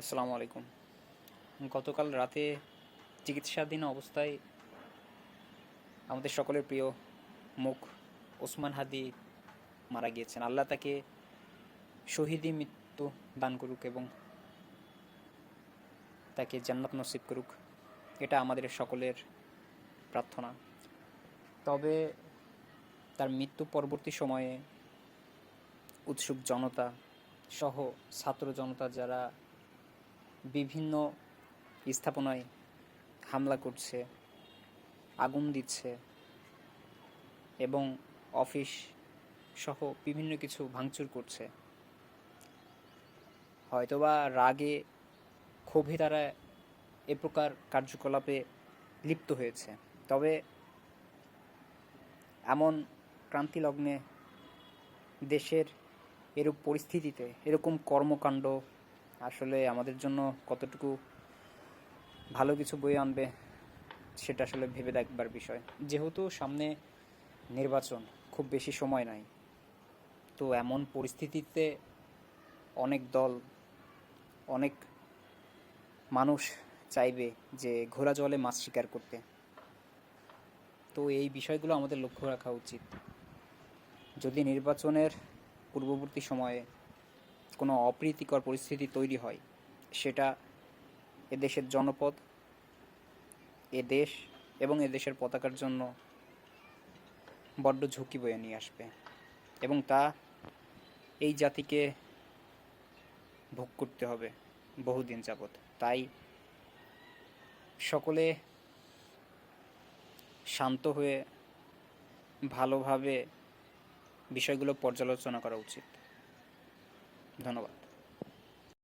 আসসালামু আলাইকুম। গতকাল রাতে চিকিৎসাধীন অবস্থায় আমাদের সকলের প্রিয় মুখ ওসমান হাদি মারা গিয়েছেন। আল্লাহ তাকে শহীদি মৃত্যু দান করুক এবং তাকে জান্নাত নসিব করুক, এটা আমাদের সকলের প্রার্থনা। তবে তার মৃত্যু পরবর্তী সময়ে উৎসুক জনতা সহ ছাত্র জনতা যারা বিভিন্ন স্থাপনায় হামলা করছে, আগুন দিচ্ছে এবং অফিস সহ বিভিন্ন কিছু ভাঙচুর করছে, হয়তোবা রাগে ক্ষোভে তারা এ প্রকার কার্যকলাপে লিপ্ত হয়েছে। তবে এমন ক্রান্তি লগ্নে দেশের এরূপ পরিস্থিতিতে এরকম কর্মকাণ্ড আসলে আমাদের জন্য কতটুকু ভালো কিছু বয়ে আনবে সেটা আসলে ভেবে দেখবার বিষয়। যেহেতু সামনে নির্বাচন, খুব বেশি সময় নাই, তো এমন পরিস্থিতিতে অনেক দল, অনেক মানুষ চাইবে যে ঘোলা জলে মাছ শিকার করতে। তো এই বিষয়গুলো আমাদের লক্ষ্য রাখা উচিত। যদি নির্বাচনের পূর্ববর্তী সময়ে কোনো অপ্রীতিকর পরিস্থিতি তৈরি হয়, সেটা এদেশের জনপদ, এদেশ এবং এদেশের পতাকার জন্য বড্ড ঝুঁকি বয়ে নিয়ে আসবে এবং তা এই জাতিকে ভোগ করতে হবে বহুদিন যাবৎ। তাই সকলে শান্ত হয়ে ভালোভাবে বিষয়গুলো পর্যালোচনা করা উচিত। ধন্যবাদ।